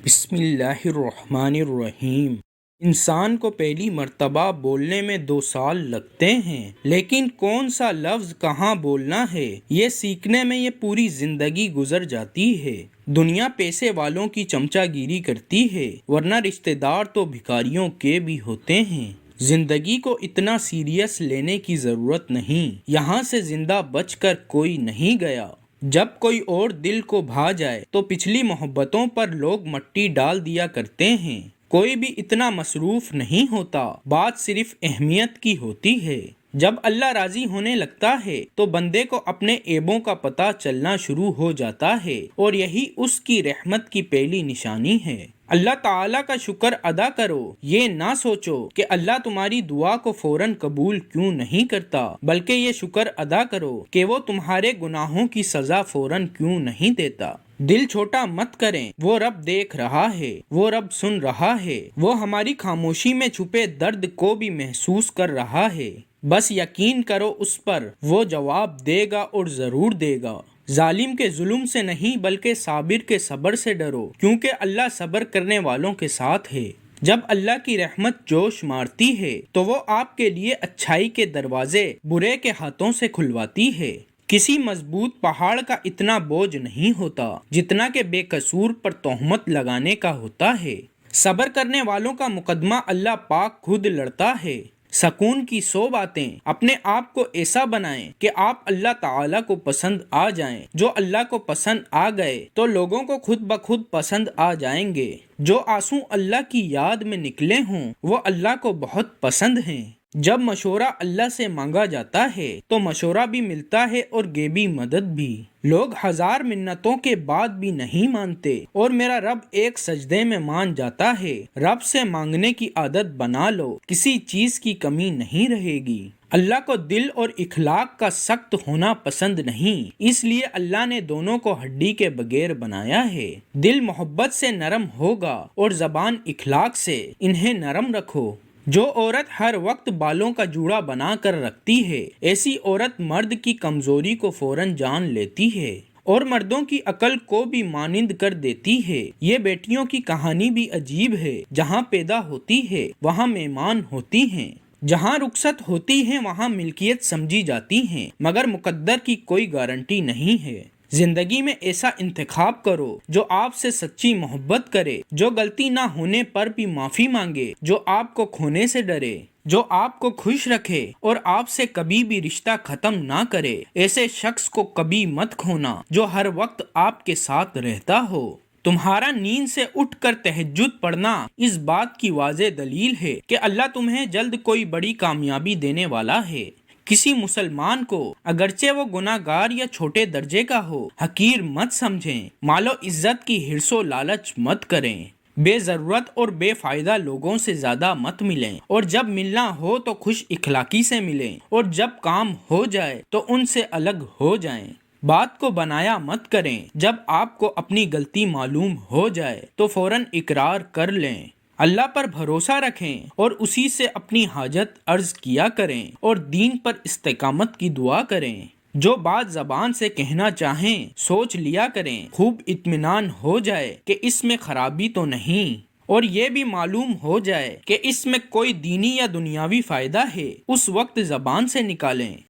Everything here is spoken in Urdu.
بسم اللہ الرحمن الرحیم۔ انسان کو پہلی مرتبہ بولنے میں 2 سال لگتے ہیں، لیکن کون سا لفظ کہاں بولنا ہے یہ سیکھنے میں یہ پوری زندگی گزر جاتی ہے۔ دنیا پیسے والوں کی چمچہ گیری کرتی ہے، ورنہ رشتہ دار تو بھکاریوں کے بھی ہوتے ہیں۔ زندگی کو اتنا سیریس لینے کی ضرورت نہیں، یہاں سے زندہ بچ کر کوئی نہیں گیا۔ جب کوئی اور دل کو بھا جائے تو پچھلی محبتوں پر لوگ مٹی ڈال دیا کرتے ہیں۔ کوئی بھی اتنا مصروف نہیں ہوتا، بات صرف اہمیت کی ہوتی ہے۔ جب اللہ راضی ہونے لگتا ہے تو بندے کو اپنے عیبوں کا پتہ چلنا شروع ہو جاتا ہے، اور یہی اس کی رحمت کی پہلی نشانی ہے۔ اللہ تعالیٰ کا شکر ادا کرو، یہ نہ سوچو کہ اللہ تمہاری دعا کو فوراً قبول کیوں نہیں کرتا، بلکہ یہ شکر ادا کرو کہ وہ تمہارے گناہوں کی سزا فوراً کیوں نہیں دیتا۔ دل چھوٹا مت کریں، وہ رب دیکھ رہا ہے، وہ رب سن رہا ہے، وہ ہماری خاموشی میں چھپے درد کو بھی محسوس کر رہا ہے۔ بس یقین کرو اس پر، وہ جواب دے گا اور ضرور دے گا۔ ظالم کے ظلم سے نہیں بلکہ صابر کے صبر سے ڈرو، کیونکہ اللہ صبر کرنے والوں کے ساتھ ہے۔ جب اللہ کی رحمت جوش مارتی ہے تو وہ آپ کے لیے اچھائی کے دروازے برے کے ہاتھوں سے کھلواتی ہے۔ کسی مضبوط پہاڑ کا اتنا بوجھ نہیں ہوتا جتنا کہ بے قصور پر تہمت لگانے کا ہوتا ہے۔ صبر کرنے والوں کا مقدمہ اللہ پاک خود لڑتا ہے۔ سکون کی 100 باتیں۔ اپنے آپ کو ایسا بنائیں کہ آپ اللہ تعالیٰ کو پسند آ جائیں۔ جو اللہ کو پسند آ گئے تو لوگوں کو خود بخود پسند آ جائیں گے۔ جو آنسو اللہ کی یاد میں نکلے ہوں وہ اللہ کو بہت پسند ہیں۔ جب مشورہ اللہ سے مانگا جاتا ہے تو مشورہ بھی ملتا ہے اور غیبی مدد بھی۔ لوگ 1000 منتوں کے بعد بھی نہیں مانتے، اور میرا رب ایک سجدے میں مان جاتا ہے۔ رب سے مانگنے کی عادت بنا لو، کسی چیز کی کمی نہیں رہے گی۔ اللہ کو دل اور اخلاق کا سخت ہونا پسند نہیں، اس لیے اللہ نے دونوں کو ہڈی کے بغیر بنایا ہے۔ دل محبت سے نرم ہوگا اور زبان اخلاق سے، انہیں نرم رکھو۔ جو عورت ہر وقت بالوں کا جوڑا بنا کر رکھتی ہے، ایسی عورت مرد کی کمزوری کو فوراً جان لیتی ہے اور مردوں کی عقل کو بھی مانند کر دیتی ہے۔ یہ بیٹیوں کی کہانی بھی عجیب ہے، جہاں پیدا ہوتی ہے وہاں مہمان ہوتی ہیں، جہاں رخصت ہوتی ہیں وہاں ملکیت سمجھی جاتی ہیں، مگر مقدر کی کوئی گارنٹی نہیں ہے۔ زندگی میں ایسا انتخاب کرو جو آپ سے سچی محبت کرے، جو غلطی نہ ہونے پر بھی معافی مانگے، جو آپ کو کھونے سے ڈرے، جو آپ کو خوش رکھے اور آپ سے کبھی بھی رشتہ ختم نہ کرے۔ ایسے شخص کو کبھی مت کھونا جو ہر وقت آپ کے ساتھ رہتا ہو۔ تمہارا نیند سے اٹھ کر تہجد پڑھنا اس بات کی واضح دلیل ہے کہ اللہ تمہیں جلد کوئی بڑی کامیابی دینے والا ہے۔ کسی مسلمان کو اگرچہ وہ گناہ گار یا چھوٹے درجے کا ہو حقیر مت سمجھیں۔ مال و عزت کی حرص و لالچ مت کریں۔ بے ضرورت اور بے فائدہ لوگوں سے زیادہ مت ملیں، اور جب ملنا ہو تو خوش اخلاقی سے ملیں، اور جب کام ہو جائے تو ان سے الگ ہو جائیں۔ بات کو بنایا مت کریں، جب آپ کو اپنی غلطی معلوم ہو جائے تو فوراً اقرار کر لیں۔ اللہ پر بھروسہ رکھیں اور اسی سے اپنی حاجت عرض کیا کریں، اور دین پر استقامت کی دعا کریں۔ جو بات زبان سے کہنا چاہیں سوچ لیا کریں، خوب اطمینان ہو جائے کہ اس میں خرابی تو نہیں، اور یہ بھی معلوم ہو جائے کہ اس میں کوئی دینی یا دنیاوی فائدہ ہے، اس وقت زبان سے نکالیں۔